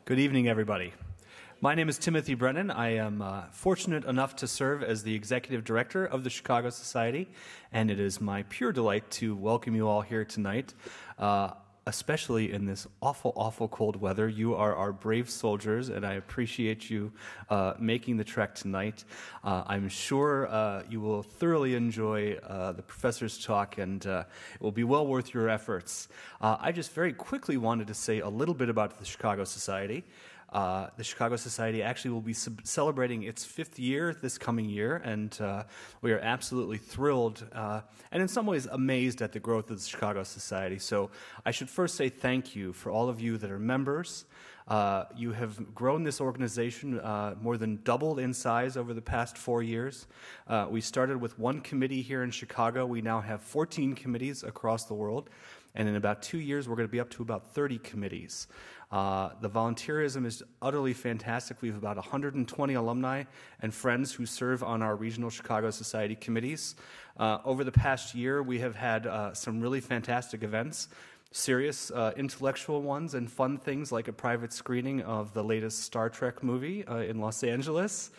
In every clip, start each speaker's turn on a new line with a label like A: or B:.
A: Good evening, everybody. My name is Timothy Brennan. I am fortunate enough to serve as the executive director of the Chicago Society, and it is my pure delight to welcome you all here tonight, especially in this awful, awful cold weather. You are our brave soldiers, and I appreciate you making the trek tonight. I'm sure you will thoroughly enjoy the professor's talk, and it will be well worth your efforts. I just very quickly wanted to say a little bit about the Chicago Society. The Chicago Society actually will be celebrating its 5th year this coming year, and we are absolutely thrilled and in some ways amazed at the growth of the Chicago Society. So I should first say thank you for all of you that are members. You have grown this organization more than doubled in size over the past 4 years. We started with 1 committee here in Chicago. We now have 14 committees across the world. And in about 2 years, we're going to be up to about 30 committees. The volunteerism is utterly fantastic. We have about 120 alumni and friends who serve on our regional Chicago Society committees. Over the past year, we have had some really fantastic events, serious intellectual ones and fun things like a private screening of the latest Star Trek movie in Los Angeles.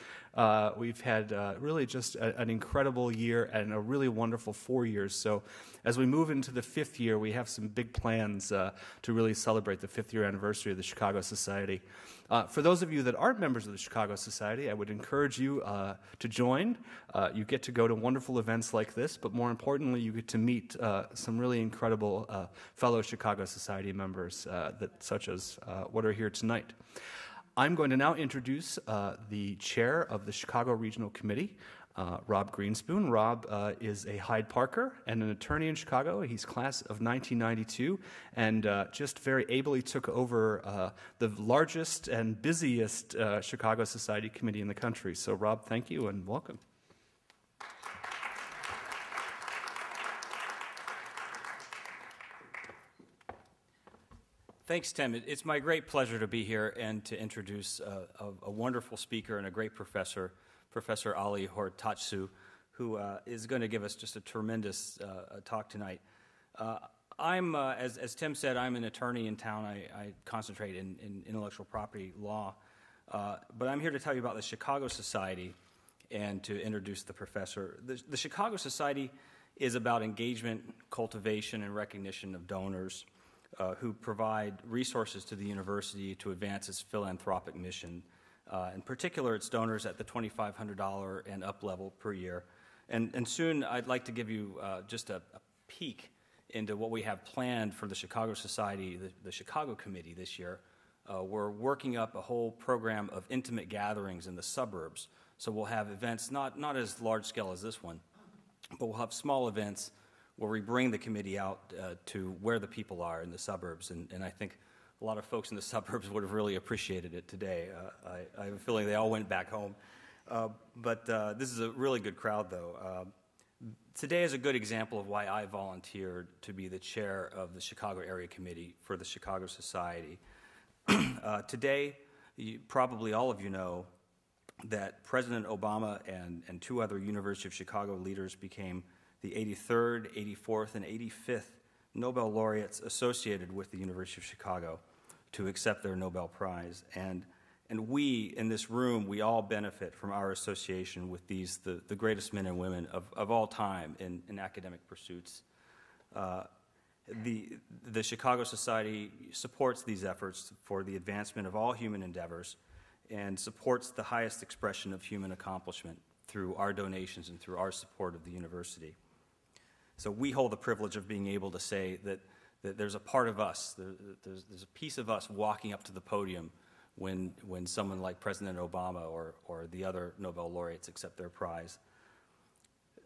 A: We've had really just an incredible year and a really wonderful 4 years. So as we move into the 5th year, we have some big plans to really celebrate the 5th year anniversary of the Chicago Society. For those of you that aren't members of the Chicago Society, I would encourage you to join. You get to go to wonderful events like this, but more importantly, you get to meet some really incredible fellow Chicago Society members, such as what are here tonight. I'm going to now introduce the chair of the Chicago Regional Committee, Rob Greenspoon. Rob is a Hyde Parker and an attorney in Chicago. He's class of 1992 and just very ably took over the largest and busiest Chicago Society committee in the country. So Rob, thank you and welcome.
B: Thanks, Tim. It's my great pleasure to be here and to introduce a wonderful speaker and a great professor, Professor Ali Hortacsu, who is going to give us just a tremendous talk tonight. As Tim said, I'm an attorney in town. I concentrate in intellectual property law, but I'm here to tell you about the Chicago Society and to introduce the professor. The Chicago Society is about engagement, cultivation, and recognition of donors who provide resources to the university to advance its philanthropic mission. In particular, its donors at the $2,500 and up level per year. And soon I'd like to give you just a peek into what we have planned for the Chicago Society, the Chicago Committee this year. We're working up a whole program of intimate gatherings in the suburbs. So we'll have events not as large scale as this one, but we'll have small events where we bring the committee out to where the people are in the suburbs. And I think a lot of folks in the suburbs would have really appreciated it today. I have a feeling they all went back home. But this is a really good crowd, though. Today is a good example of why I volunteered to be the chair of the Chicago Area Committee for the Chicago Society. Today, probably all of you know that President Obama and 2 other University of Chicago leaders became the 83rd, 84th, and 85th Nobel laureates associated with the University of Chicago to accept their Nobel Prize. And we, in this room, we all benefit from our association with these, the greatest men and women of all time in academic pursuits. The Chicago Society supports these efforts for the advancement of all human endeavors and supports the highest expression of human accomplishment through our donations and through our support of the university. So we hold the privilege of being able to say that there's a part of us, there's a piece of us walking up to the podium when someone like President Obama or the other Nobel laureates accept their prize.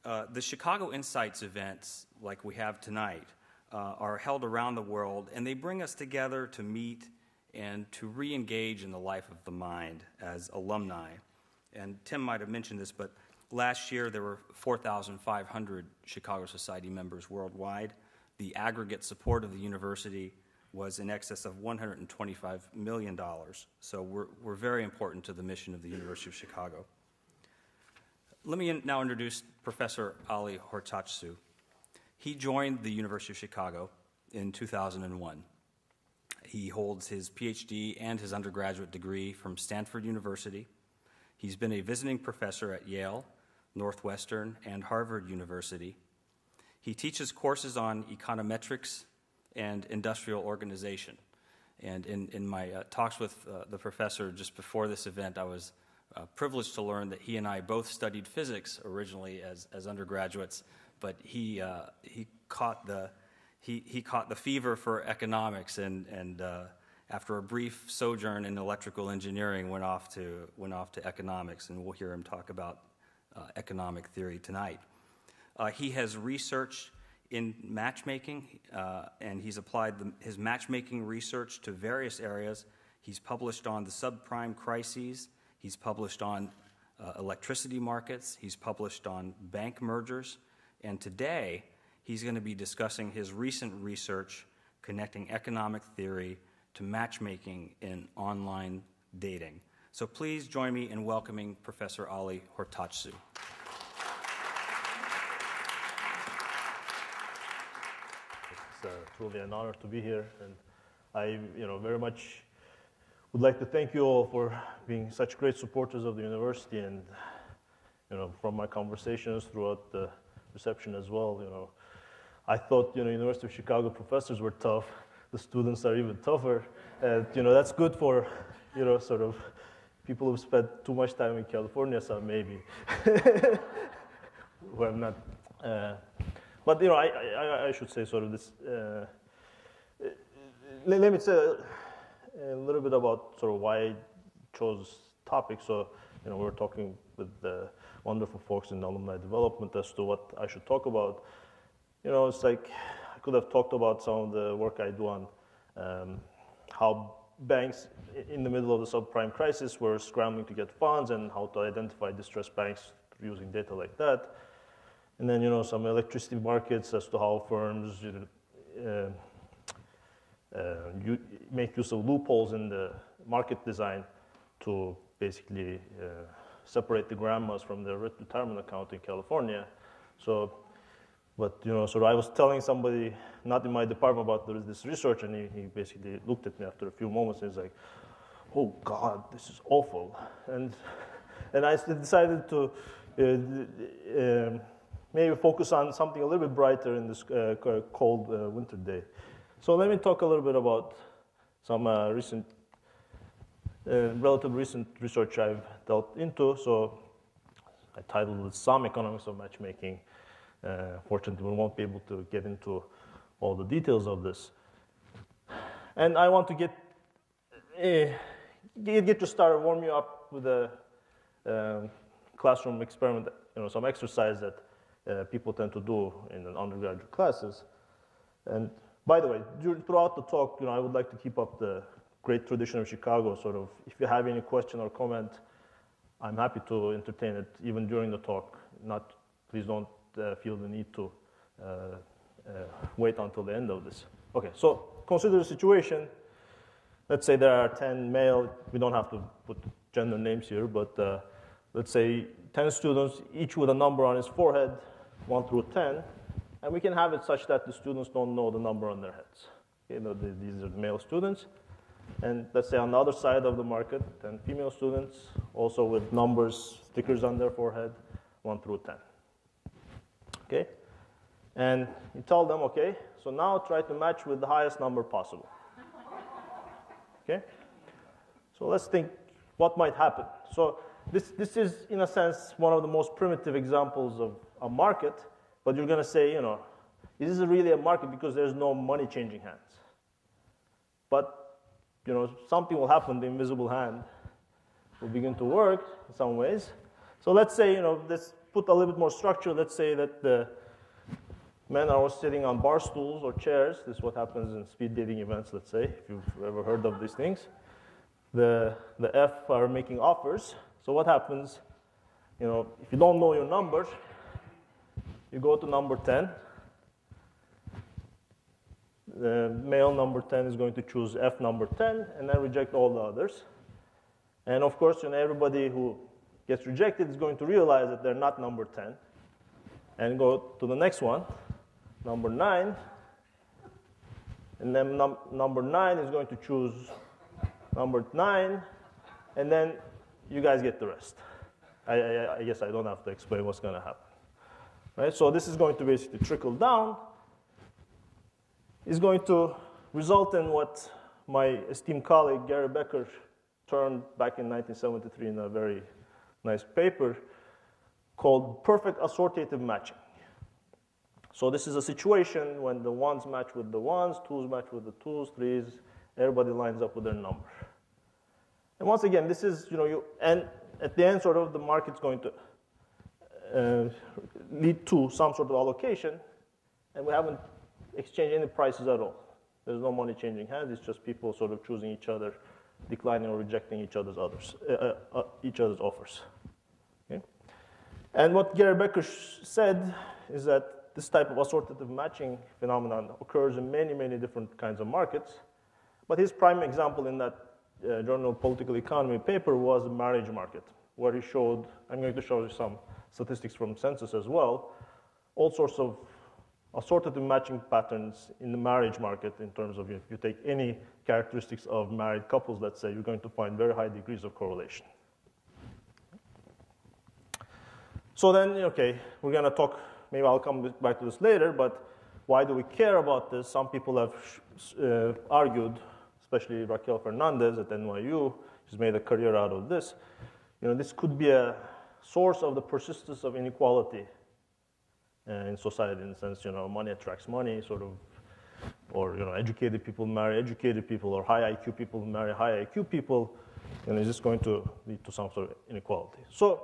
B: The Chicago Insights events, like we have tonight, are held around the world, and they bring us together to meet and to re-engage in the life of the mind as alumni. And Tim might have mentioned this, but last year, there were 4,500 Chicago Society members worldwide. The aggregate support of the university was in excess of $125 million. So we're very important to the mission of the University of Chicago. Let me now introduce Professor Ali Hortacsu. He joined the University of Chicago in 2001. He holds his PhD and his undergraduate degree from Stanford University. He's been a visiting professor at Yale, Northwestern, and Harvard University. He teaches courses on econometrics and industrial organization. And in my talks with the professor just before this event, I was privileged to learn that he and I both studied physics originally as undergraduates, but he caught the fever for economics, and after a brief sojourn in electrical engineering, went off to economics, and we'll hear him talk about economic theory tonight. He has researched in matchmaking, and he's applied his matchmaking research to various areas. He's published on the subprime crises. He's published on electricity markets. He's published on bank mergers. And today, he's going to be discussing his recent research connecting economic theory to matchmaking in online dating. So please join me in welcoming Professor Ali Hortacsu.
C: It's truly an honor to be here, and I, very much would like to thank you all for being such great supporters of the university. And, from my conversations throughout the reception as well, I thought, University of Chicago professors were tough. The students are even tougher, and that's good for, sort of people who've spent too much time in California. So maybe, well, not. But I should say sort of this. Let me say a little bit about sort of why I chose topics. So we're talking with the wonderful folks in alumni development as to what I should talk about. It's like I could have talked about some of the work I do on how banks in the middle of the subprime crisis were scrambling to get funds and how to identify distressed banks using data like that. And then, some electricity markets as to how firms make use of loopholes in the market design to basically separate the grandmas from their retirement account in California. So, but, so I was telling somebody, not in my department, about this research, and he basically looked at me after a few moments and he's like, oh, God, this is awful. And I decided to maybe focus on something a little bit brighter in this cold winter day. So let me talk a little bit about some relatively recent research I've delved into. So I titled it Some Economics of Matchmaking. Fortunately, we won't be able to get into all the details of this. And I want to get you started, warm you up with a classroom experiment, some exercise that people tend to do in undergraduate classes. And by the way, throughout the talk, I would like to keep up the great tradition of Chicago. Sort of, if you have any question or comment, I'm happy to entertain it even during the talk. Please don't feel the need to wait until the end of this. Okay, so consider the situation. Let's say there are 10 male. We don't have to put gender names here, but let's say 10 students, each with a number on his forehead, 1 through 10, and we can have it such that the students don't know the number on their heads. These are the male students. And let's say on the other side of the market, 10 female students, also with numbers, stickers on their forehead, 1 through 10. Okay? And you tell them, okay, so now try to match with the highest number possible. Okay? So let's think what might happen. So this is, in a sense, one of the most primitive examples of a market, but you're going to say, is this really a market because there's no money changing hands? But, something will happen, the invisible hand will begin to work in some ways. So let's say, let's put a little bit more structure. Let's say that the men are all sitting on bar stools or chairs. This is what happens in speed dating events, let's say, if you've ever heard of these things. The F are making offers. So what happens, if you don't know your number, you go to number 10. The male number 10 is going to choose F number 10 and then reject all the others. And of course, everybody who gets rejected is going to realize that they're not number 10 and go to the next one, number 9. And then number 9 is going to choose number 9, and then you guys get the rest. I guess I don't have to explain what's going to happen. Right? So this is going to basically trickle down. It's going to result in what my esteemed colleague Gary Becker termed back in 1973 in a very nice paper called perfect assortative matching. So this is a situation when the ones match with the ones, twos match with the twos, threes, everybody lines up with their number. And once again, this is, and at the end, sort of, the market's going to lead to some sort of allocation, and we haven't exchanged any prices at all. There's no money changing hands. It's just people sort of choosing each other, declining or rejecting each other's offers. Okay? And what Gary Becker said is that this type of assortative matching phenomenon occurs in many, many different kinds of markets. But his prime example in that Journal of Political Economy paper was the marriage market, where he showed, I'm going to show you some statistics from census as well, all sorts of assortative matching patterns in the marriage market in terms of if you take any characteristics of married couples, let's say, you're going to find very high degrees of correlation. So then, okay, we're going to talk, maybe I'll come back to this later, but why do we care about this? Some people have argued, especially Raquel Fernandez at NYU, who's made a career out of this. This could be a source of the persistence of inequality in society, in the sense, money attracts money, sort of, or, educated people marry educated people, or high IQ people marry high IQ people, and is this going to lead to some sort of inequality? So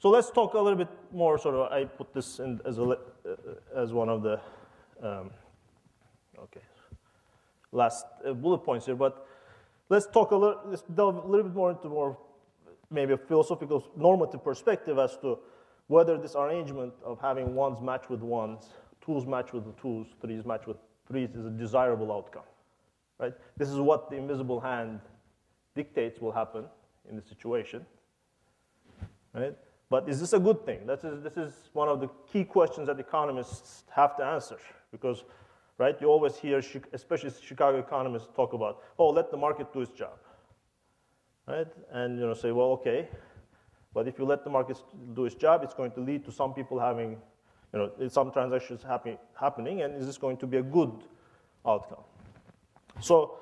C: let's talk a little bit more, sort of, I put this in as one of the, last bullet points here, but let's delve a little bit more into maybe a philosophical normative perspective as to whether this arrangement of having ones match with ones, twos match with the twos, threes match with threes is a desirable outcome, right? This is what the invisible hand dictates will happen in the situation, right? But is this a good thing? This is one of the key questions that economists have to answer, because, right, you always hear, especially Chicago economists, talk about, let the market do its job, right? And say, well, okay, but if you let the market do its job, it's going to lead to some people having, some transactions happening, and is this going to be a good outcome? So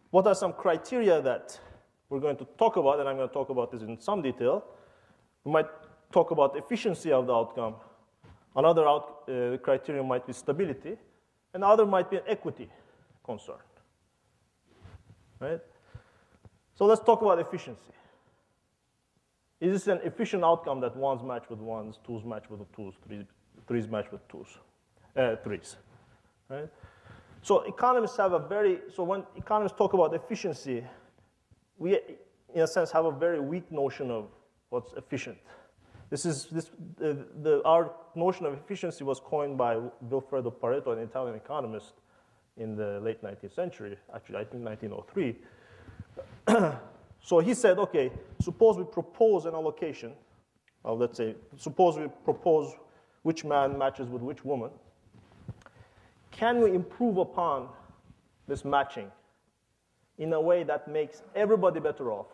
C: what are some criteria that we're going to talk about, and I'm going to talk about this in some detail. We might talk about efficiency of the outcome. Another criteria might be stability, and the other might be an equity concern, right? So let's talk about efficiency. Is this an efficient outcome that ones match with ones, twos match with twos, threes match with threes, right? So economists have when economists talk about efficiency, we, in a sense, have a very weak notion of what's efficient. Our notion of efficiency was coined by Vilfredo Pareto, an Italian economist, in the late 19th century, actually, I think 1903. So he said, okay, suppose we propose an allocation, let's say, suppose we propose which man matches with which woman. Can we improve upon this matching in a way that makes everybody better off,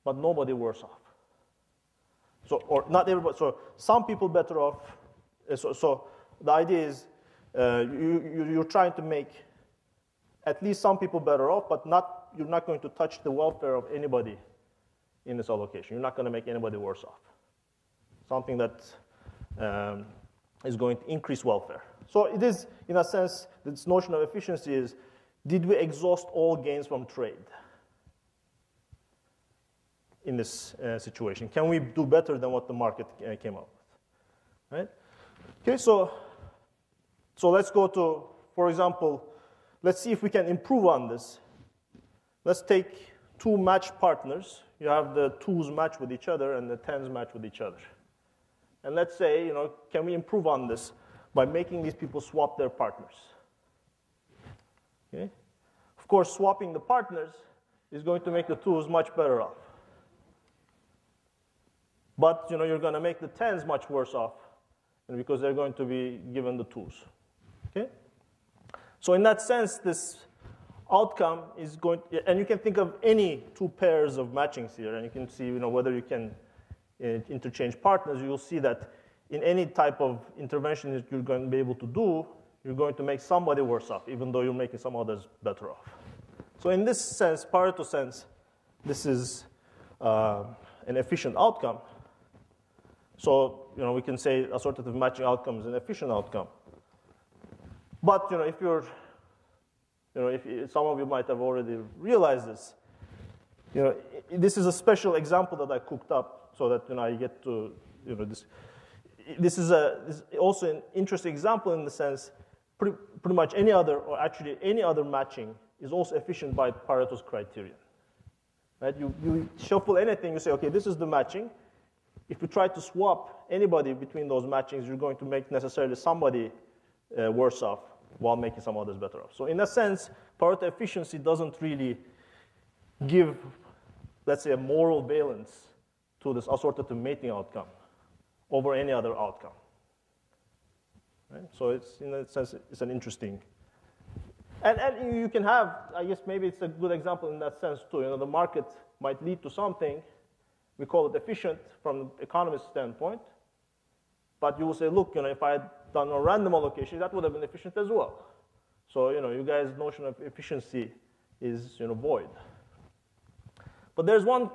C: but nobody worse off? Or not everybody, so some people better off. So the idea is you're trying to make at least some people better off, but you're not going to touch the welfare of anybody in this allocation. You're not going to make anybody worse off. Something that is going to increase welfare. So it is, in a sense, this notion of efficiency is, did we exhaust all gains from trade in this situation? Can we do better than what the market came up with? Right? Okay, so let's go to, for example, let's see if we can improve on this. Let's take two matched partners. You have the twos match with each other and the tens match with each other. And let's say, can we improve on this by making these people swap their partners? Okay? Of course, swapping the partners is going to make the twos much better off. But you're going to make the tens much worse off, because they're going to be given the twos. Okay? So in that sense, this outcome is going, and you can think of any two pairs of matchings here, and you can see whether you can interchange partners. You'll see that in any type of intervention that you're going to be able to do, you're going to make somebody worse off, even though you're making some others better off. So in this sense, Pareto sense, this is an efficient outcome. So we can say assortative matching outcome is an efficient outcome. But if you're, if some of you might have already realized this, this is a special example that I cooked up so that I get to this. This is also an interesting example in the sense pretty much any other, or actually any other matching is also efficient by Pareto's criterion. Right? You shuffle anything, you say, okay, this is the matching. If you try to swap anybody between those matchings, you're going to make necessarily somebody worse off while making some others better off. So in a sense, Pareto efficiency doesn't really give, let's say, a moral valence to this assortative mating outcome over any other outcome. Right? So it's, in that sense, it's an interesting. And you can have, I guess maybe it's a good example in that sense too. The market might lead to something. We call it efficient from the economist standpoint. But you will say, look, if I had done a random allocation, that would have been efficient as well. So, you guys' notion of efficiency is, void. But there's one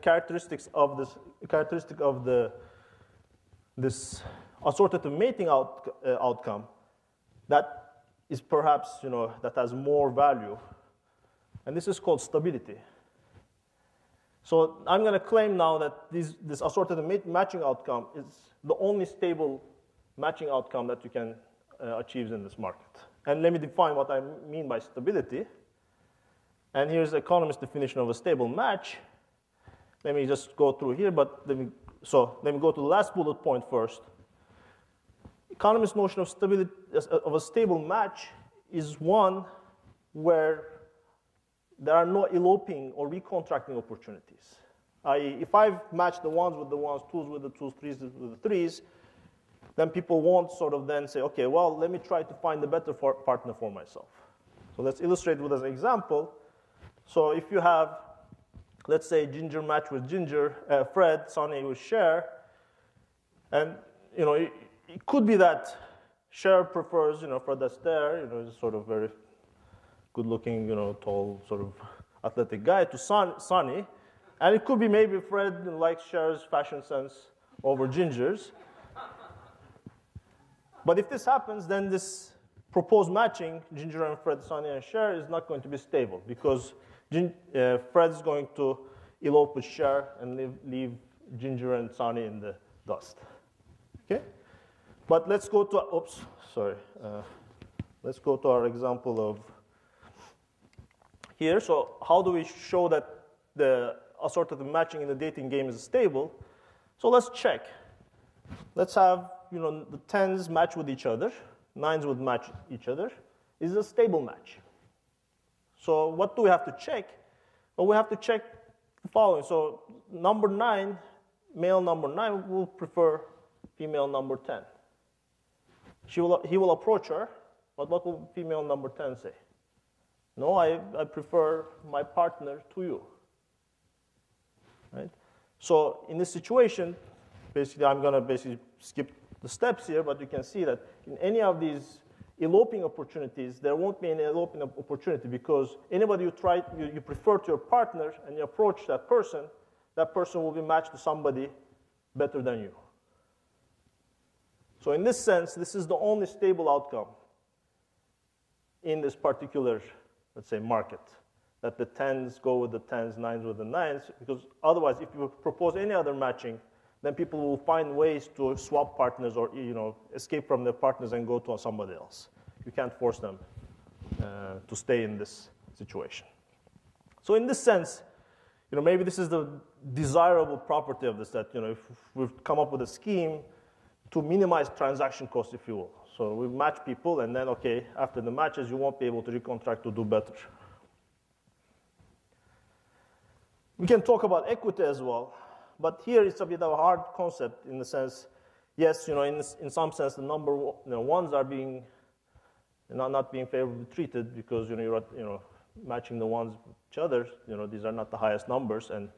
C: characteristic of this assortative mating outcome that is perhaps, that has more value. And this is called stability. So I'm going to claim now that this assortative matching outcome is the only stable matching outcome that you can achieve in this market. And let me define what I mean by stability. And here's the economist's definition of a stable match. Let me just go through here, but let me go to the last bullet point first. Economist's notion of stability of a stable match is one where there are no eloping or recontracting opportunities. I.e., if I've matched the ones with the ones, twos with the twos, threes with the threes, then people won't sort of then say, okay, well, let me try to find a better partner for myself. So let's illustrate with an example. So if you have, let's say, Ginger match with Ginger, Fred, Sonny with Cher, and it could be that Cher prefers, Fred Astaire, he's sort of very good-looking, tall, sort of athletic guy, to Sonny, and it could be maybe Fred likes Cher's fashion sense over Ginger's. But if this happens, then this proposed matching, Ginger and Fred, Sonny and Cher, is not going to be stable because Fred is going to elope with Cher and leave Ginger and Sonny in the dust. Okay? But let's go to, let's go to our example of here. So how do we show that the assortative matching in the dating game is stable? So let's check. Let's have, the tens match with each other. Nines would match each other. Is a stable match. So what do we have to check? Well, we have to check the following. So number 9, male number 9 will prefer female number 10. He will approach her, but what will female number 10 say? No, I prefer my partner to you. Right? So in this situation, basically I'm going to skip the steps here, but you can see that in any of these eloping opportunities, there won't be any eloping opportunity because anybody you prefer to your partner and you approach that person will be matched to somebody better than you. So in this sense, this is the only stable outcome in this particular, let's say, market, that the 10s go with the 10s, 9s with the 9s, because otherwise, if you propose any other matching, then people will find ways to swap partners or escape from their partners and go to somebody else. You can't force them to stay in this situation. So in this sense, maybe this is the desirable property of this, that if we've come up with a scheme to minimize transaction costs, if you will. So we match people, and then, okay, after the matches, you won't be able to recontract to do better. We can talk about equity as well. But here it's a bit of a hard concept in the sense, yes, in some sense the number ones are being and not being favorably treated because you're matching the ones with each other. These are not the highest numbers, and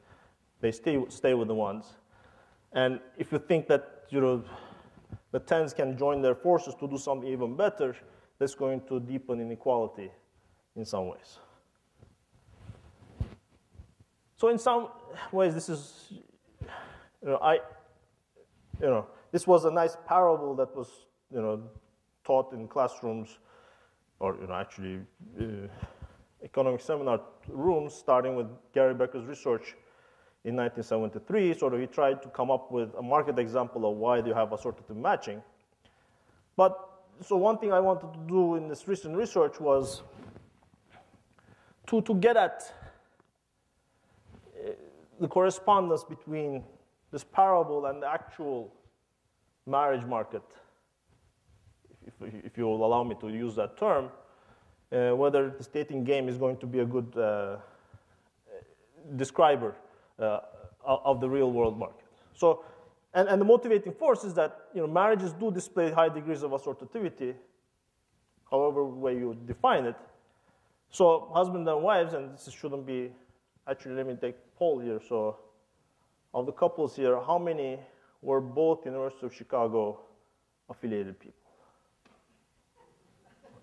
C: they stay with the ones. And if you think that the tens can join their forces to do something even better, that's going to deepen inequality in some ways. So in some ways, this is, this was a nice parable that was, taught in classrooms, or actually economic seminar rooms, starting with Gary Becker's research in 1973. Sort of, he tried to come up with a market example of why do you have assortative matching. So one thing I wanted to do in this recent research was to get at the correspondence between this parable and the actual marriage market, if you will allow me to use that term, whether this dating game is going to be a good describer of the real world market. So, and the motivating force is that marriages do display high degrees of assortativity, however way you define it. So husbands and wives, and this shouldn't be, actually let me take a poll here. So of the couples here, how many were both University of Chicago affiliated people?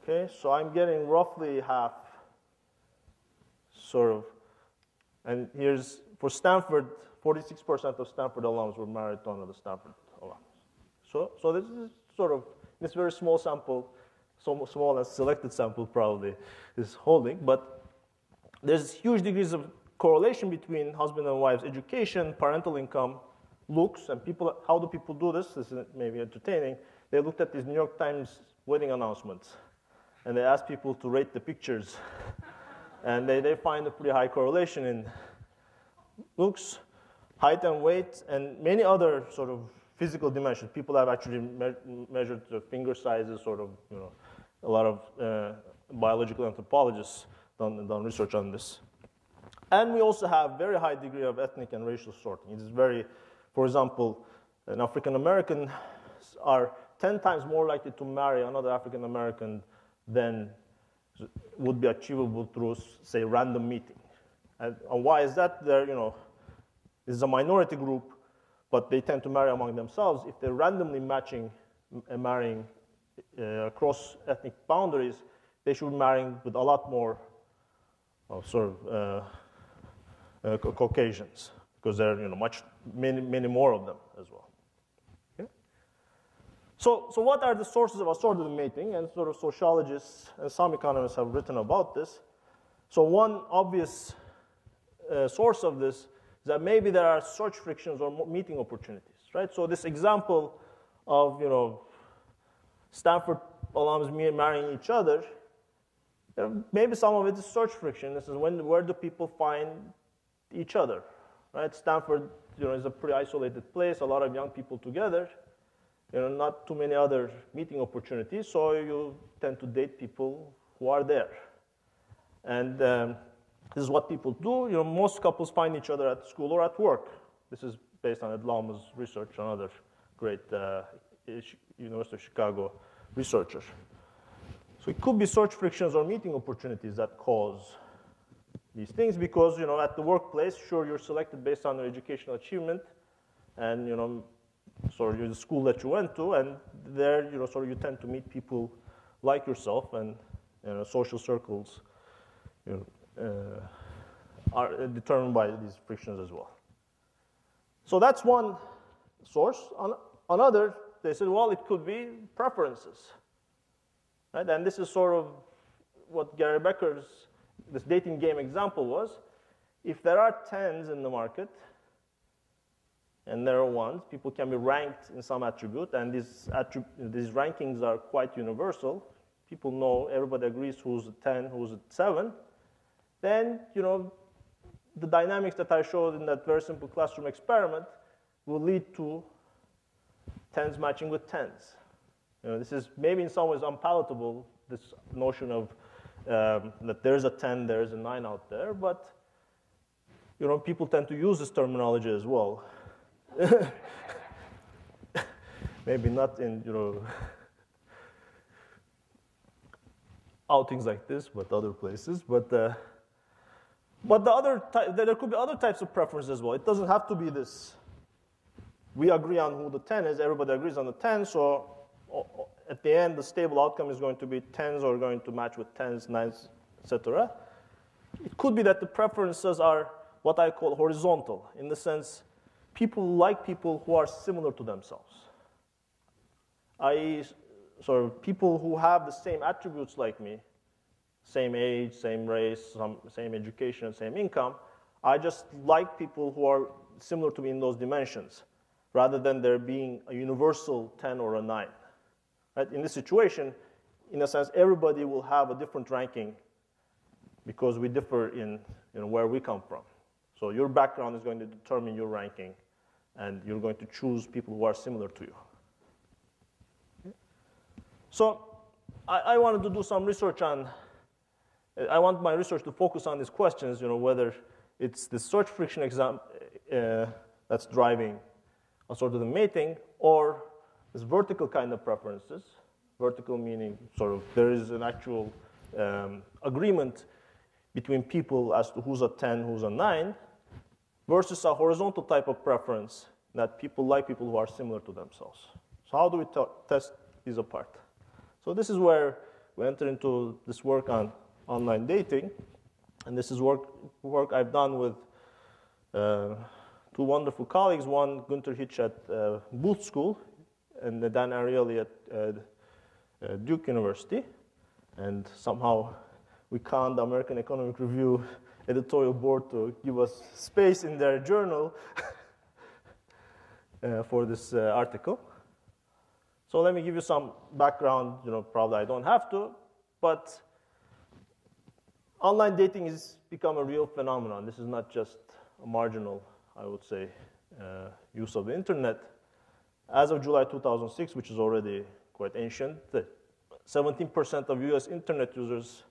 C: Okay, so I'm getting roughly half, sort of. And here's, for Stanford, 46% of Stanford alums were married to another Stanford alum. So this is sort of, this very small sample, so small and selected sample probably is holding, but there's huge degrees of correlation between husband and wife's education, parental income, looks, and people. How do people do this? This is maybe entertaining. They looked at these New York Times wedding announcements, and they asked people to rate the pictures, and they find a pretty high correlation in looks, height and weight, and many other sort of physical dimensions. People have actually measured the finger sizes, sort of, a lot of biological anthropologists done research on this. And we also have very high degree of ethnic and racial sorting. It is very, for example, an African American are 10 times more likely to marry another African American than would be achievable through, say, random meeting. And why is that? This is a minority group, but they tend to marry among themselves. If they're randomly matching and marrying across ethnic boundaries, they should be marrying with a lot more Caucasians, because there are many more of them as well. Okay? So what are the sources of assortative mating? And sort of sociologists and some economists have written about this. So one obvious source of this is that maybe there are search frictions or meeting opportunities, right? So this example of Stanford alums marrying each other, maybe some of it is search friction. This is where do people find each other, right? Stanford, is a pretty isolated place. A lot of young people together. Not too many other meeting opportunities. So you tend to date people who are there, and this is what people do. Most couples find each other at school or at work. This is based on Ed Lauma's research, another great University of Chicago researcher. So it could be search frictions or meeting opportunities that cause these things, because at the workplace, sure, you're selected based on your educational achievement, and sort of the school that you went to, and there sort of you tend to meet people like yourself, and social circles are determined by these frictions as well. So that's one source. Another, they said, well, it could be preferences, right? And this is sort of what Gary Becker's this dating game example was. If there are tens in the market and there are ones, people can be ranked in some attribute, and these rankings are quite universal. People know, everybody agrees who's a 10, who's a 7. Then, the dynamics that I showed in that very simple classroom experiment will lead to tens matching with tens. This is maybe in some ways unpalatable, this notion of that there's a 10, there's a 9 out there, but people tend to use this terminology as well. Maybe not in outings like this, but other places. But the other there could be other types of preferences as well. It doesn't have to be this. We agree on who the 10 is. Everybody agrees on the 10. So at the end, the stable outcome is going to be 10s are going to match with 10s, 9s, etc. It could be that the preferences are what I call horizontal, in the sense people like people who are similar to themselves. I.e., sort of people who have the same attributes like me, same age, same race, same education, same income. I just like people who are similar to me in those dimensions, rather than there being a universal 10 or a 9. Right? In this situation, in a sense, everybody will have a different ranking because we differ in where we come from. So your background is going to determine your ranking, and you're going to choose people who are similar to you. Okay? So I wanted to do some research on, I want my research to focus on these questions, whether it's the search friction exam that's driving assortative mating, or this vertical kind of preferences. Vertical meaning sort of there is an actual agreement between people as to who's a 10, who's a 9, versus a horizontal type of preference that people like people who are similar to themselves. So how do we test these apart? So this is where we enter into this work on online dating. And this is work I've done with two wonderful colleagues, one Gunther Hitch at Booth School, and Dan Ariely at Duke University. And somehow we conned the American Economic Review editorial board to give us space in their journal for this article. So let me give you some background. Probably I don't have to, but online dating has become a real phenomenon. This is not just a marginal, I would say, use of the internet. As of July 2006, which is already quite ancient, 17% of US internet users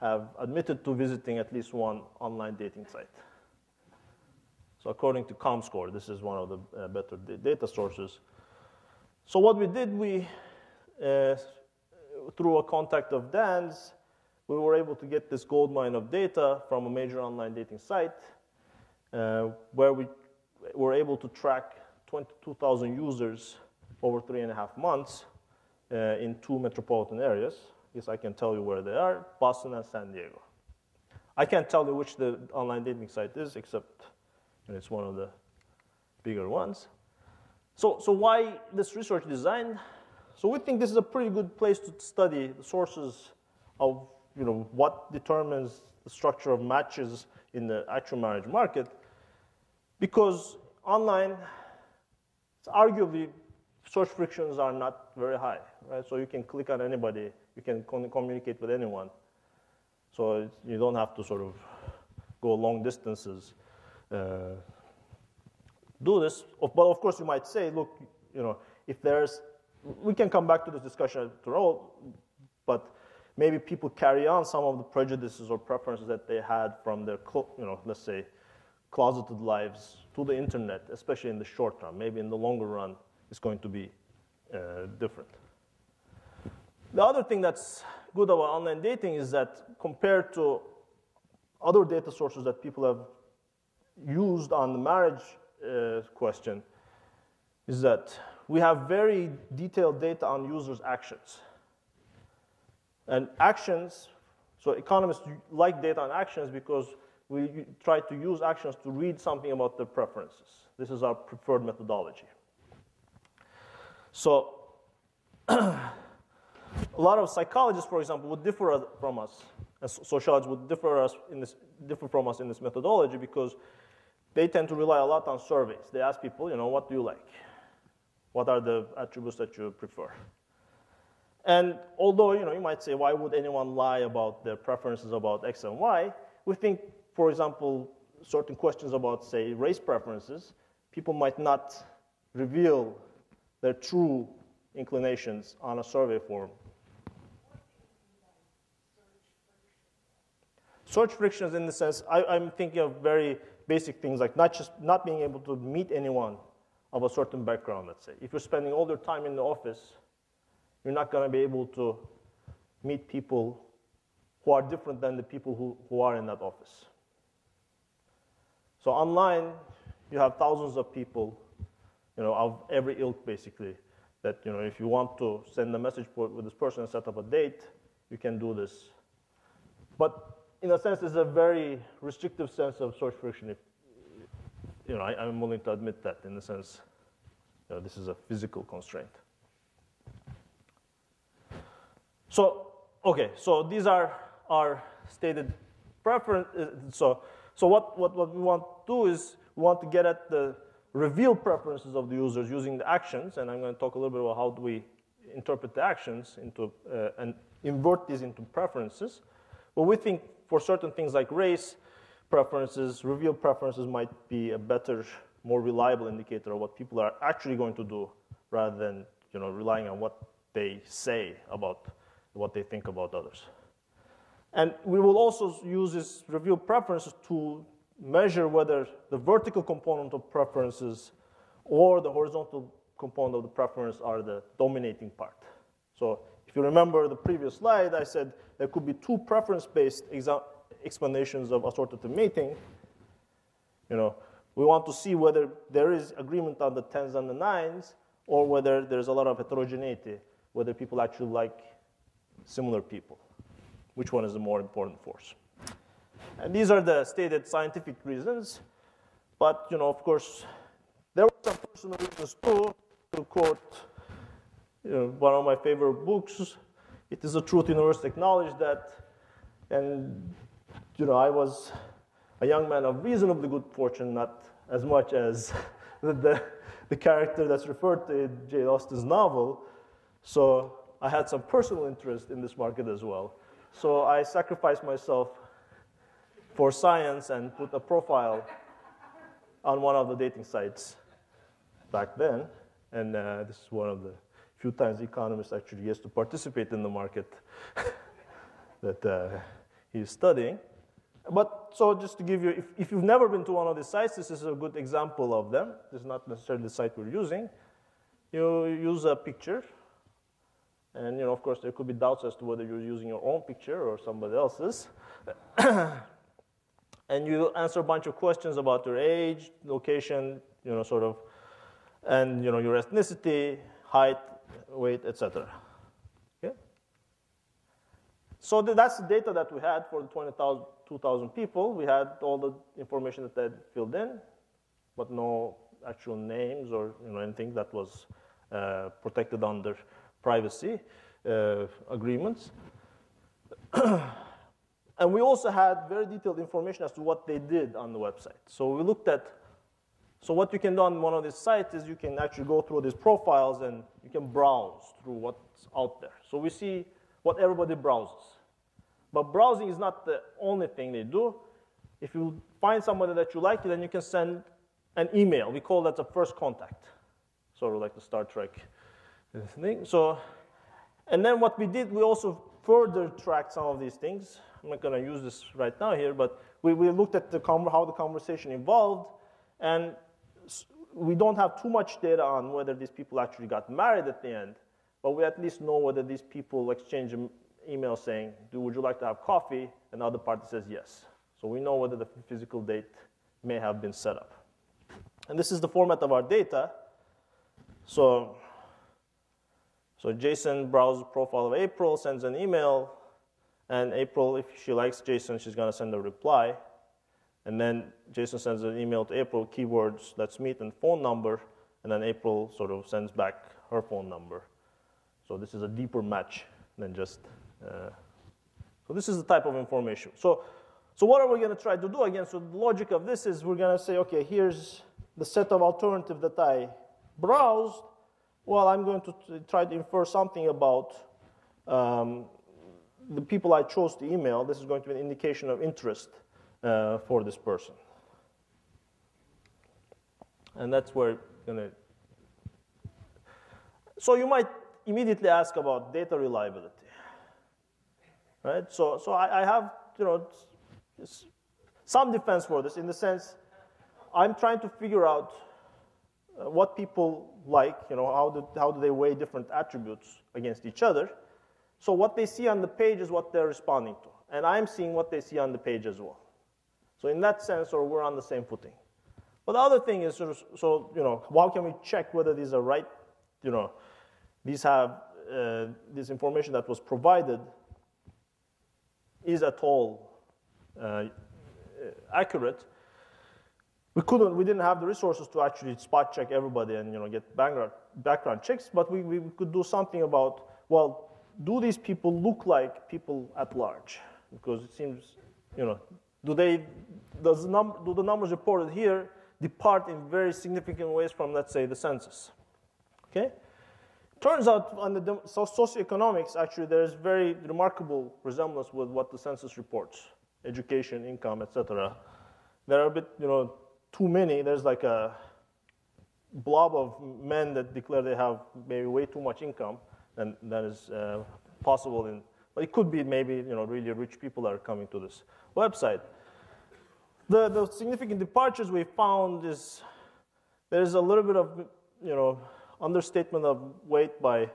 C: have admitted to visiting at least one online dating site. So according to ComScore, this is one of the better data sources. So what we did, through a contact of Dan's, we were able to get this goldmine of data from a major online dating site, where we were able to track 22,000 users over 3.5 months in 2 metropolitan areas. Yes, I can tell you where they are, Boston and San Diego. I can't tell you which the online dating site is, except it's one of the bigger ones. So why this research design? So we think this is a pretty good place to study the sources of what determines the structure of matches in the actual marriage market, because online, it's arguably, search frictions are not very high, right? So you can click on anybody, you can communicate with anyone. So you don't have to sort of go long distances, do this. But of course you might say, look, if there's, we can come back to this discussion after all, but maybe people carry on some of the prejudices or preferences that they had from their, let's say, closeted lives to the internet, especially in the short term. Maybe in the longer run, it's going to be different. The other thing that's good about online dating is that compared to other data sources that people have used on the marriage question, is that we have very detailed data on users' actions. And actions, so economists like data on actions because we try to use actions to read something about their preferences. This is our preferred methodology. So a lot of psychologists, for example, would differ from us, and sociologists would differ from us in this methodology because they tend to rely a lot on surveys. They ask people, what do you like? What are the attributes that you prefer? And although, you might say, why would anyone lie about their preferences about X and Y? We think, for example, certain questions about, say, race preferences, people might not reveal their true inclinations on a survey form. Search frictions in the sense, I'm thinking of very basic things like not being able to meet anyone of a certain background, let's say. If you're spending all your time in the office, you're not going to be able to meet people who are different than the people who are in that office. So online, you have thousands of people, of every ilk basically, that, if you want to send a message with this person and set up a date, you can do this. But in a sense, it's a very restrictive sense of search friction. I'm willing to admit that in the sense, this is a physical constraint. So, okay, so these are our stated preferences. So what we want to do is we want to get at the reveal preferences of the users using the actions, and I'm going to talk a little bit about how do we interpret the actions and invert these into preferences. But we think for certain things like race preferences, reveal preferences might be a better, more reliable indicator of what people are actually going to do rather than relying on what they say about what they think about others. And we will also use this reveal preferences to measure whether the vertical component of preferences or the horizontal component of the preference are the dominating part. So if you remember the previous slide, I said there could be two preference-based explanations of assortative mating. We want to see whether there is agreement on the 10s and the 9s, or whether there's a lot of heterogeneity, whether people actually like similar people. Which one is the more important force? And these are the stated scientific reasons. But, of course, there were some personal reasons too. To quote one of my favorite books, it is a truth universally acknowledged that, and I was a young man of reasonably good fortune, not as much as the character that's referred to in Jane Austen's novel. So I had some personal interest in this market as well. So I sacrificed myself for science and put a profile on one of the dating sites back then. And this is one of the few times Economist actually gets to participate in the market that he's studying. But so just to give you, if you've never been to one of these sites, this is a good example of them. This is not necessarily the site we're using. You use a picture. And, of course, there could be doubts as to whether you're using your own picture or somebody else's. And you answer a bunch of questions about your age, location, and, your ethnicity, height, weight, etc. Okay? So that's the data that we had for the 2,000 people. We had all the information that they had filled in, but no actual names or anything that was protected under privacy agreements. And we also had very detailed information as to what they did on the website. So we looked at, so what you can do on one of these sites is you can actually go through these profiles and you can browse through what's out there. So we see what everybody browses. But browsing is not the only thing they do. If you find somebody that you like, then you can send an email. We call that the first contact, sort of like the Star Trek thing. So, and then what we did, we also further tracked some of these things. I'm not going to use this right now here, but we looked at how the conversation evolved, and we don't have too much data on whether these people actually got married at the end, but we at least know whether these people exchange an email saying, would you like to have coffee? And the other party says yes. So we know whether the physical date may have been set up. And this is the format of our data. So Jason browses the profile of April, sends an email, and April, if she likes Jason, she's going to send a reply. And then Jason sends an email to April, keywords, let's meet, and phone number, and then April sort of sends back her phone number. So this is a deeper match than just, so this is the type of information. So what are we going to try to do again? So the logic of this is we're going to say, okay, here's the set of alternatives that I browsed. Well, I'm going to try to infer something about the people I chose to email. This is going to be an indication of interest for this person. And that's where we're going to. So you might immediately ask about data reliability, right? So I have some defense for this in the sense I'm trying to figure out what people like, how do they weigh different attributes against each other. So what they see on the page is what they're responding to. and I'm seeing what they see on the page as well. So in that sense, or we're on the same footing. But the other thing is, how can we check whether these are right? These have this information that was provided is at all accurate. We didn't have the resources to actually spot check everybody and get background checks, but we could do something about, well, do these people look like people at large? Because it seems, do the numbers reported here depart in very significant ways from, let's say, the census? Okay. Turns out on the socioeconomics, actually, there's very remarkable resemblance with what the census reports: education, income, etc. There are a bit, too many. There's like a blob of men that declare they have maybe way too much income, and that is possible. But it could be maybe really rich people that are coming to this website. The significant departures we found is there's a little bit of understatement of weight by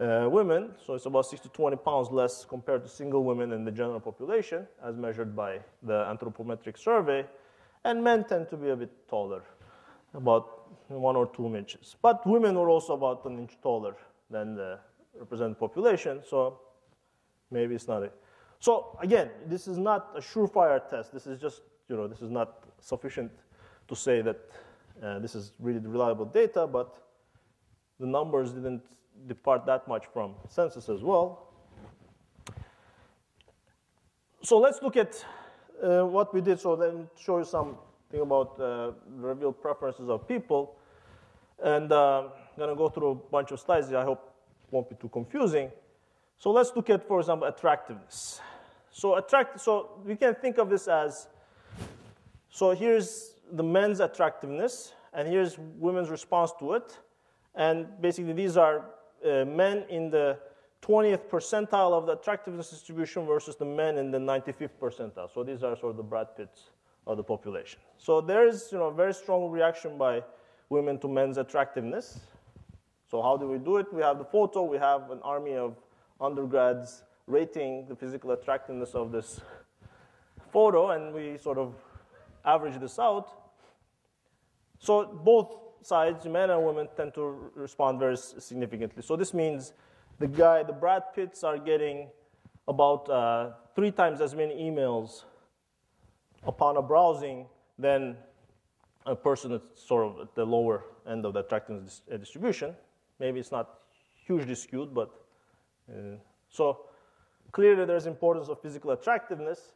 C: women, so it's about 6 to 20 pounds less compared to single women in the general population, as measured by the anthropometric survey. And men tend to be a bit taller, about 1 or 2 inches. But women were also about an inch taller than the represented population, so maybe it's not So again, this is not a surefire test. This is just, this is not sufficient to say that this is really reliable data, but the numbers didn't depart that much from census as well. So let's look at what we did. So let me show you something about the revealed preferences of people. And I'm going to go through a bunch of slides. I hope it won't be too confusing. So let's look at, for example, attractiveness. So we can think of this as, so here's the men's attractiveness, and here's women's response to it. And basically, these are men in the 20th percentile of the attractiveness distribution versus the men in the 95th percentile. So these are sort of the Brad Pitts of the population. So there is a very strong reaction by women to men's attractiveness. So how do we do it? We have the photo. We have an army of undergrads rating the physical attractiveness of this photo, and we sort of average this out. So both sides, men and women, tend to respond very significantly. So this means the Brad Pitts are getting about 3 times as many emails upon a browsing than a person that's sort of at the lower end of the attractiveness distribution. Maybe it's not hugely skewed, but so clearly there's importance of physical attractiveness.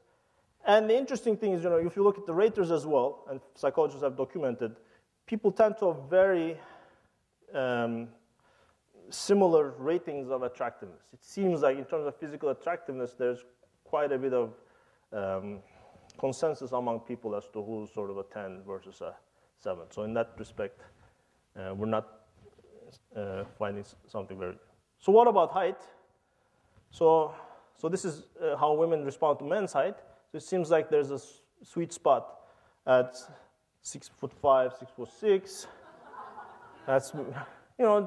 C: And the interesting thing is, if you look at the raters as well, and psychologists have documented, people tend to have very similar ratings of attractiveness. It seems like in terms of physical attractiveness, there's quite a bit of consensus among people as to who's sort of a 10 versus a 7. So in that respect, we're not finding something very... So what about height? So this is how women respond to men's height. So it seems like there's a sweet spot at 6'5", 6'6". That's,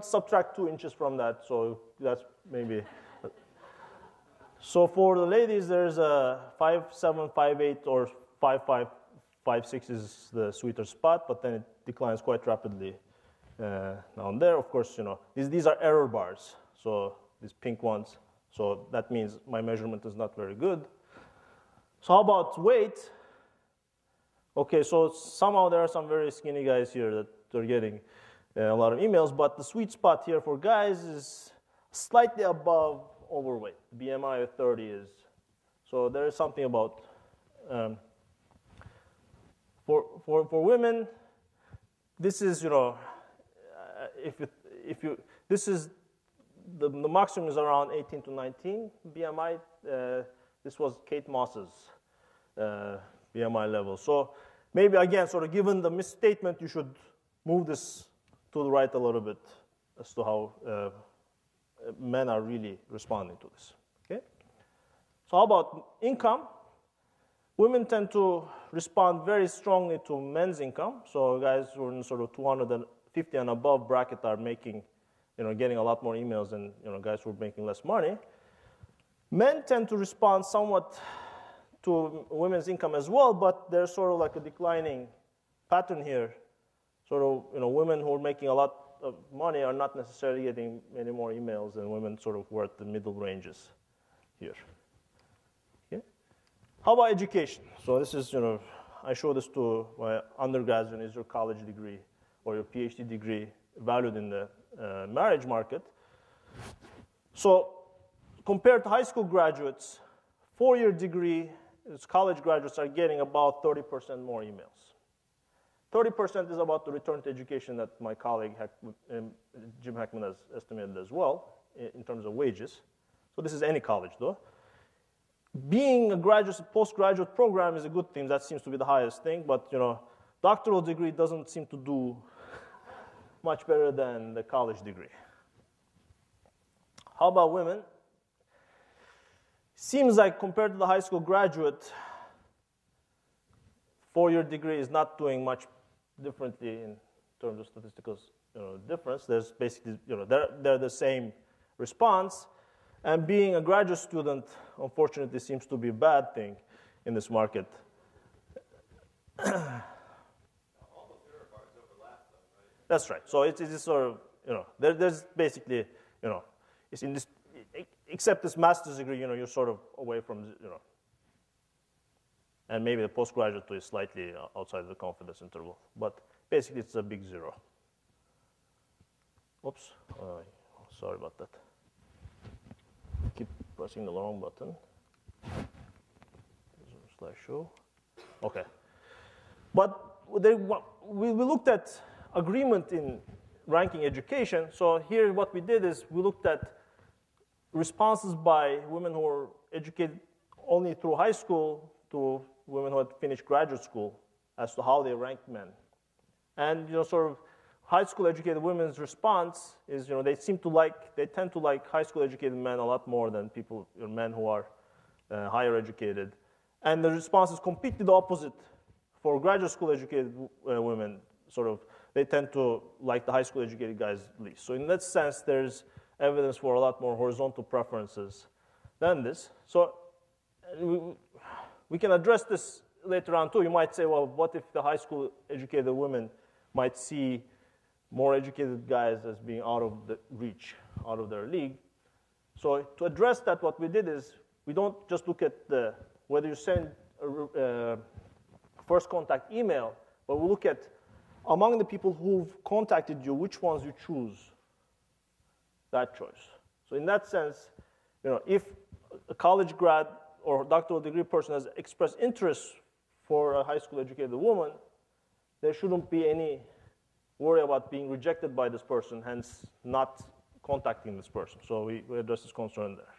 C: subtract 2 inches from that, so that's maybe. So for the ladies, there's a 5'7", 5'8", or 5'5", 5'6" is the sweeter spot, but then it declines quite rapidly down there. Of course, these are error bars, so these pink ones. So that means my measurement is not very good. So how about weight? Okay, so somehow there are some very skinny guys here that are getting a lot of emails, but the sweet spot here for guys is slightly above overweight. BMI of 30 is. So there is something about, for women, this is, this is, the maximum is around 18 to 19 BMI. This was Kate Moss's BMI level. So maybe, again, sort of given the misstatement, you should move this to the right a little bit as to how men are really responding to this. Okay? So how about income? Women tend to respond very strongly to men's income. So guys who are in sort of 250 and above bracket are making, getting a lot more emails than guys who are making less money. Men tend to respond somewhat to women's income as well, but there's sort of like a declining pattern here. Sort of, women who are making a lot of money are not necessarily getting many more emails than women sort of were at the middle ranges here. Okay? How about education? So this is, I show this to my undergrads, is your college degree or your PhD degree valued in the marriage market? So compared to high school graduates, 4-year degree, college graduates are getting about 30% more emails. 30% is about the return to education that my colleague Jim Heckman has estimated as well in terms of wages. So this is any college, though. Being a postgraduate program is a good thing. That seems to be the highest thing. But doctoral degree doesn't seem to do much better than the college degree. How about women? Seems like compared to the high school graduate, 4-year degree is not doing much differently in terms of statistical difference. There's basically, they're the same response. And being a graduate student, unfortunately, seems to be a bad thing in this market.
D: All those verifiers overlap, though, right?
C: That's right. So it's sort of, there's basically, it's in this, except this master's degree, you're sort of away from, and maybe the postgraduate is slightly outside the confidence interval. But basically, it's a big zero. Oops. Sorry about that. Keep pressing the wrong button. Slideshow. OK. But we looked at agreement in ranking education. So here what we did is we looked at responses by women who are educated only through high school to women who had finished graduate school as to how they ranked men. And sort of high school educated women's response is they tend to like high school educated men a lot more than men who are higher educated. And the response is completely the opposite for graduate school educated women. Sort of they tend to like the high school educated guys least. So in that sense, there's evidence for a lot more horizontal preferences than this. So we can address this later on too. You might say, well, what if the high school educated women might see more educated guys as being out of the reach, out of their league? So to address that, what we did is we don't just look at whether you send a first contact email, but we look at among the people who've contacted you, which ones you choose that choice. So in that sense, if a college grad or doctoral degree person has expressed interest for a high school educated woman, there shouldn't be any worry about being rejected by this person, hence not contacting this person. So we address this concern there.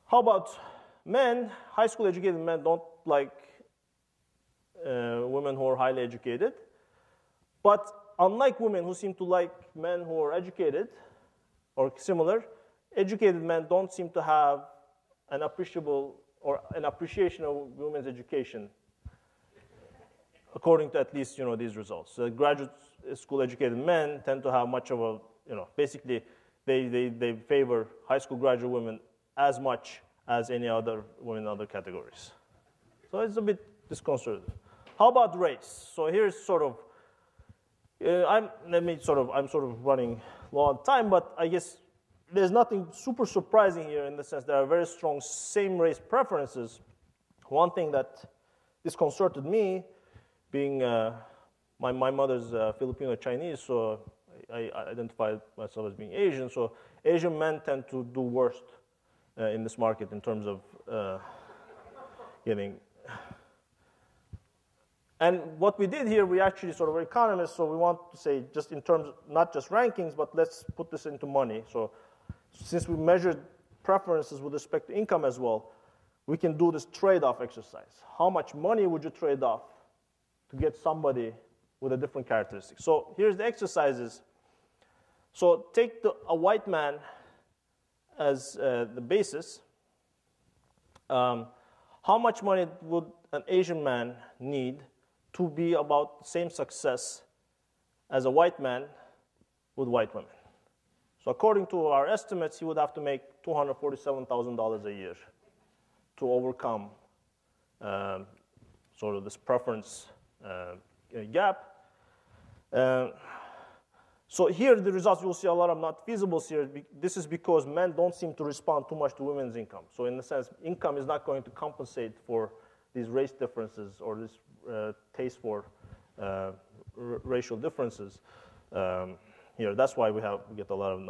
C: How about men? High school educated men don't like women who are highly educated. But unlike women who seem to like men who are educated or similar, educated men don't seem to have an appreciation of women's education, according to at least these results. So graduate school educated men tend to have much of a, basically they favor high school graduate women as much as any other women in other categories. So it's a bit disconcerting. How about race? So here's sort of, I'm sort of running low on time, but I guess there's nothing super surprising here in the sense there are very strong same race preferences. One thing that disconcerted me, being my mother's Filipino Chinese, so I identify myself as being Asian. So Asian men tend to do worst in this market in terms of getting. And what we did here, we actually sort of were economists, so we want to say just in terms of not just rankings, but let's put this into money. So since we measured preferences with respect to income as well, we can do this trade-off exercise. How much money would you trade off to get somebody with a different characteristic? So here's the exercises. So take a white man as the basis. How much money would an Asian man need to be about the same success as a white man with white women? So according to our estimates, he would have to make $247,000 a year to overcome sort of this preference gap. So here the results, you'll see a lot of not feasibles here. This is because men don't seem to respond too much to women's income. So in a sense, income is not going to compensate for these race differences or this taste for racial differences here. That's why we get a lot of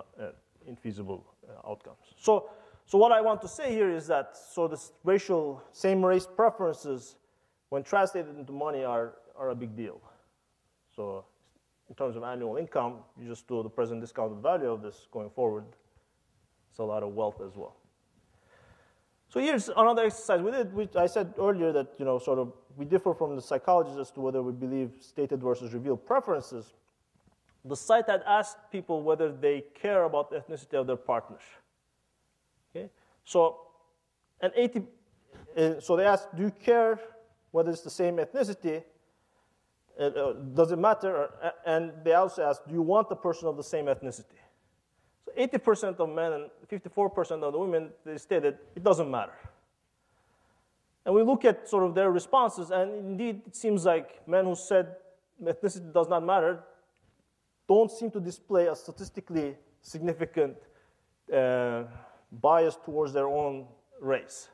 C: infeasible outcomes. So what I want to say here is that this racial same race preferences, when translated into money, are a big deal. So in terms of annual income, you just do the present discounted value of this going forward. It's a lot of wealth as well. So here's another exercise we did, which I said earlier that we differ from the psychologists as to whether we believe stated versus revealed preferences. The site had asked people whether they care about the ethnicity of their partners. Okay, so they asked, do you care whether it's the same ethnicity? Does it matter? And they also asked, do you want the person of the same ethnicity? So 80% of men and 54% of the women, they stated it doesn't matter. And we look at their responses, and indeed it seems like men who said ethnicity does not matter don't seem to display a statistically significant bias towards their own race.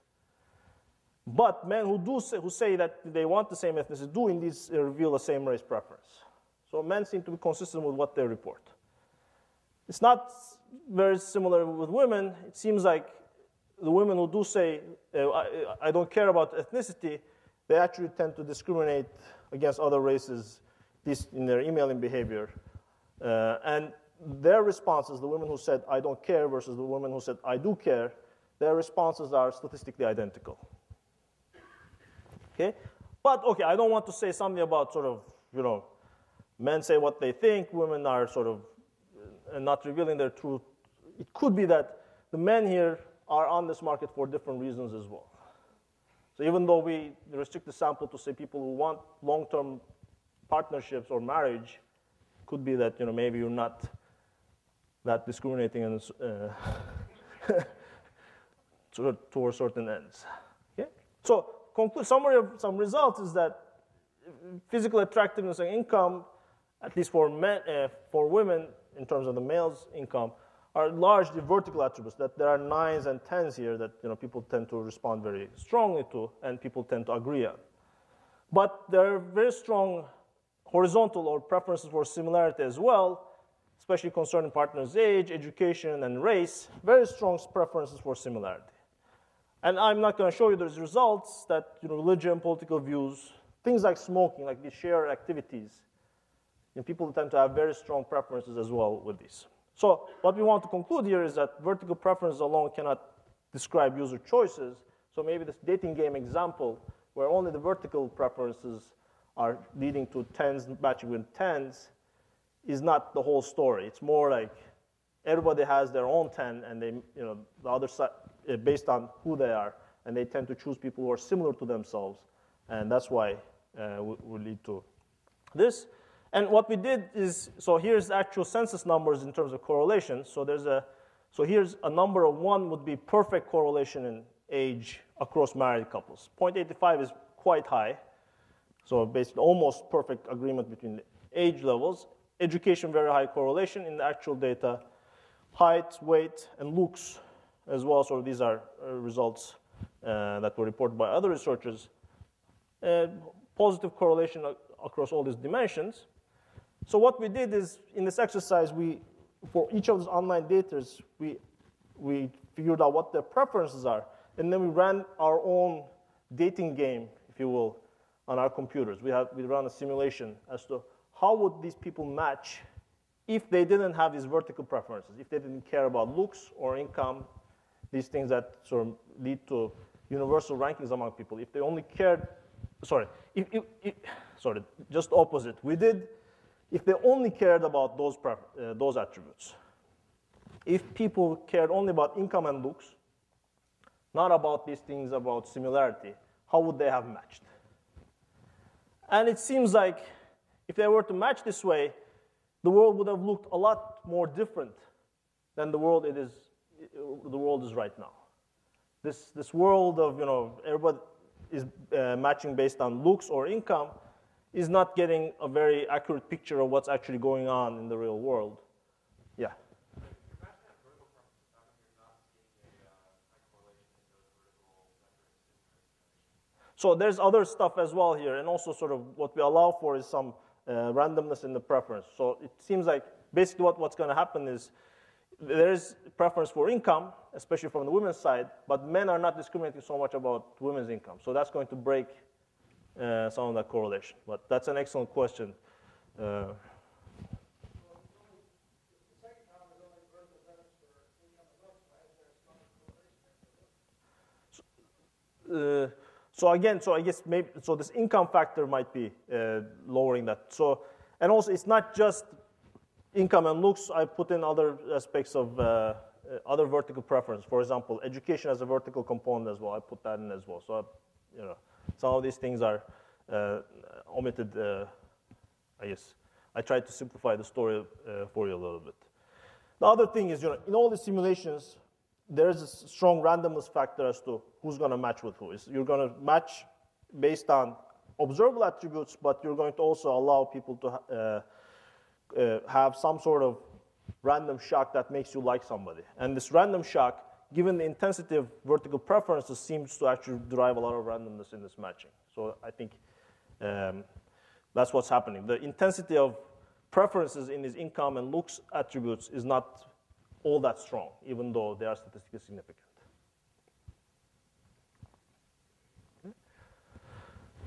C: But men who say that they want the same ethnicity do indeed reveal a same race preference. So men seem to be consistent with what they report. It's not very similar with women. It seems like the women who do say, I don't care about ethnicity, they actually tend to discriminate against other races, at least in their emailing behavior. And their responses, the women who said, I don't care, versus the women who said, I do care, their responses are statistically identical. Okay, but I don't want to say something about men say what they think, women are not revealing their truth. It could be that the men here are on this market for different reasons as well. So even though we restrict the sample to say people who want long-term partnerships or marriage, it could be that maybe you're not that discriminating and towards certain ends. Okay, so. Summary of some results is that physical attractiveness and income, at least for women in terms of the male's income, are largely vertical attributes. That there are 9s and 10s here that people tend to respond very strongly to, and people tend to agree on. But there are very strong horizontal or preferences for similarity as well, especially concerning partners' age, education, and race. Very strong preferences for similarity. And I'm not going to show you those results that religion, political views, things like smoking, like these shared activities, people tend to have very strong preferences as well with these. So what we want to conclude here is that vertical preferences alone cannot describe user choices. So maybe this dating game example, where only the vertical preferences are leading to 10s matching with 10s, is not the whole story. It's more like everybody has their own 10, and they, the other side, based on who they are, and they tend to choose people who are similar to themselves, and that's why we lead to this. And what we did is, so here's actual census numbers in terms of correlation. So here's a number of 1 would be perfect correlation in age across married couples. 0.85 is quite high, so basically almost perfect agreement between the age levels. Education, very high correlation in the actual data. Height, weight, and looks as well. So these are results that were reported by other researchers. Positive correlation across all these dimensions. So what we did is, in this exercise, for each of those online daters, we figured out what their preferences are, and then we ran our own dating game, if you will, on our computers. We ran a simulation as to how would these people match if they didn't have these vertical preferences, if they didn't care about looks or income, these things that sort of lead to universal rankings among people. If they only cared, just opposite. If they only cared about those attributes. If people cared only about income and looks, not about these things about similarity, how would they have matched? And it seems like if they were to match this way, the world would have looked a lot more different than the world is right now. This world of everybody is matching based on looks or income is not getting a very accurate picture of what's actually going on in the real world. Yeah. So there's other stuff as well here, and also sort of what we allow for is some randomness in the preference. So it seems like basically what's going to happen is there's preference for income, especially from the women's side, but men are not discriminating so much about women's income. So that's going to break some of that correlation. But that's an excellent question. So again, I guess maybe this income factor might be lowering that. So, and also it's not just income and looks. I put in other aspects of other vertical preference. For example, education as a vertical component as well. I put that in as well. So some of these things are omitted. I guess I tried to simplify the story for you a little bit. The other thing is, in all the simulations, there is a strong randomness factor as to who's going to match with who. You're going to match based on observable attributes, but you're going to also allow people to have some sort of random shock that makes you like somebody. And this random shock, given the intensity of vertical preferences, seems to actually derive a lot of randomness in this matching. So I think that's what's happening. The intensity of preferences in these income and looks attributes is not all that strong, even though they are statistically significant. Okay.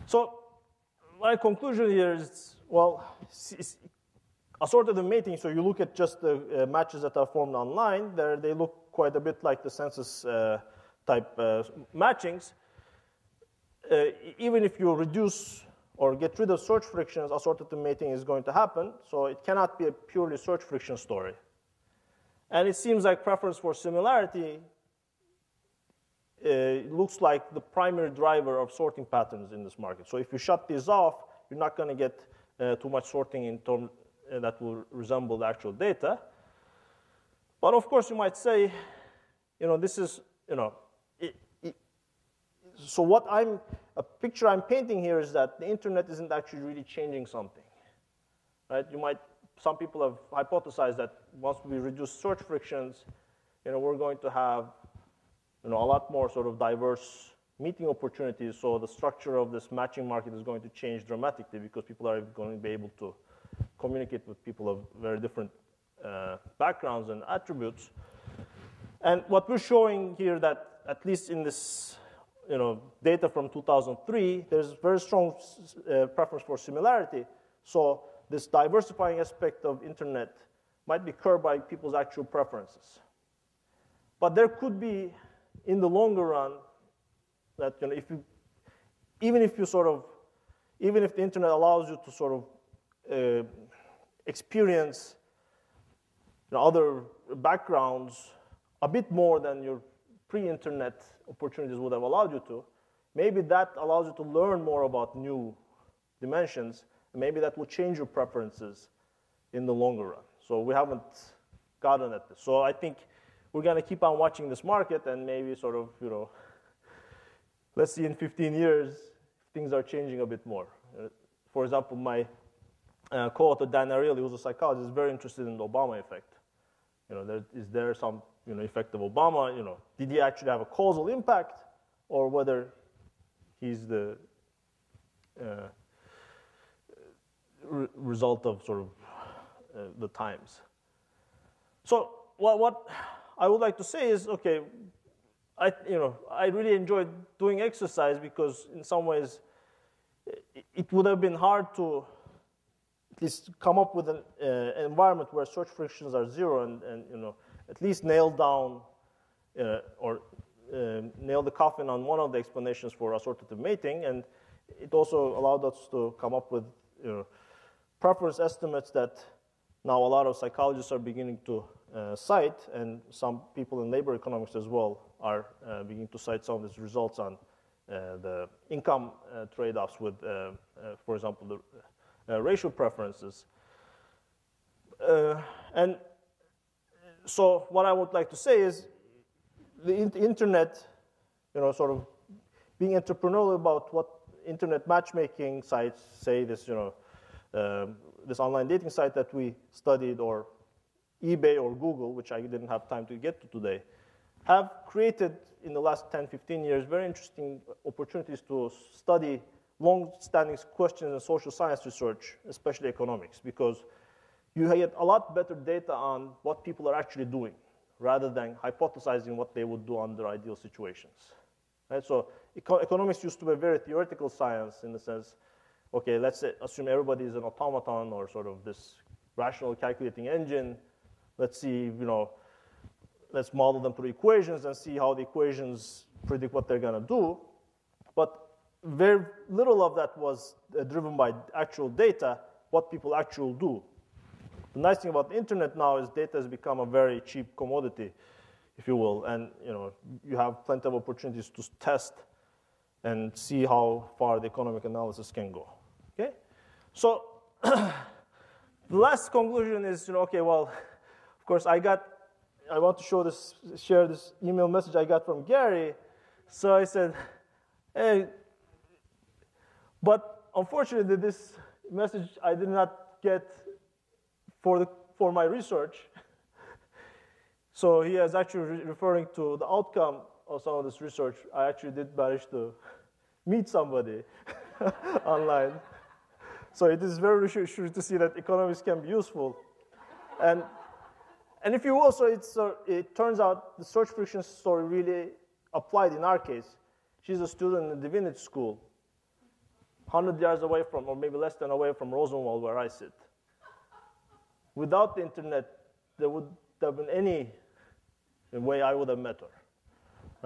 C: So my conclusion here is, well, assortative mating, so you look at just the matches that are formed online, they look quite a bit like the census type matchings. Even if you reduce or get rid of search frictions, assortative mating is going to happen, so it cannot be a purely search friction story. And it seems like preference for similarity looks like the primary driver of sorting patterns in this market. So if you shut these off, you're not going to get too much sorting in terms that will resemble the actual data. But of course, you might say, this is, so a picture I'm painting here is that the internet isn't actually really changing something, right? Some people have hypothesized that once we reduce search frictions, we're going to have, a lot more sort of diverse meeting opportunities. So the structure of this matching market is going to change dramatically because people are going to be able to communicate with people of very different backgrounds and attributes. And what we're showing here that at least in this, data from 2003, there's very strong preference for similarity. So this diversifying aspect of internet might be curbed by people's actual preferences. But there could be, in the longer run, that even if the internet allows you to sort of experience other backgrounds a bit more than your pre-internet opportunities would have allowed you to, maybe that allows you to learn more about new dimensions. Maybe that will change your preferences in the longer run. So we haven't gotten at this. So I think we're going to keep on watching this market and maybe sort of, let's see in 15 years if things are changing a bit more. For example, my co-author Dan Ariely, who's a psychologist, is very interested in the Obama effect. Is there some effect of Obama? Did he actually have a causal impact, or whether he's the result of sort of the times. So what I would like to say is, okay, I really enjoyed doing exercise because in some ways it would have been hard to at least come up with an environment where search frictions are zero and at least nail down or nail the coffin on one of the explanations for assortative mating. And it also allowed us to come up with preference estimates that now a lot of psychologists are beginning to cite, and some people in labor economics as well are beginning to cite some of these results on the income trade-offs with, for example, the racial preferences. And so what I would like to say is the internet, sort of being entrepreneurial about what internet matchmaking sites, say this, this online dating site that we studied, or eBay or Google, which I didn't have time to get to today, have created in the last 10, 15 years very interesting opportunities to study long-standing questions in social science research, especially economics, because you get a lot better data on what people are actually doing rather than hypothesizing what they would do under ideal situations. Right? So economics used to be a very theoretical science in the sense, okay, let's assume everybody is an automaton or sort of this rational calculating engine. Let's see, let's model them through equations and see how the equations predict what they're going to do. But very little of that was driven by actual data, what people actually do. The nice thing about the internet now is data has become a very cheap commodity, if you will, and you have plenty of opportunities to test and see how far the economic analysis can go. Okay, so the last conclusion is, okay, well, of course, I want to share this email message I got from Gary. So I said, hey, but unfortunately, this message I did not get for my research. So he is actually referring to the outcome of some of this research. I actually did manage to meet somebody online. So it is very reassuring to see that economics can be useful. And if you will, so it turns out the search friction story really applied in our case. She's a student in the divinity school, 100 yards away from, or maybe less than away from Rosenwald, where I sit. Without the internet, there would have been any way I would have met her,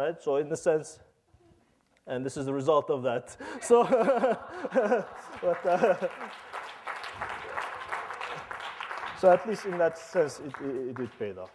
C: right? So in a sense, and this is the result of that. So, so at least in that sense, it paid off.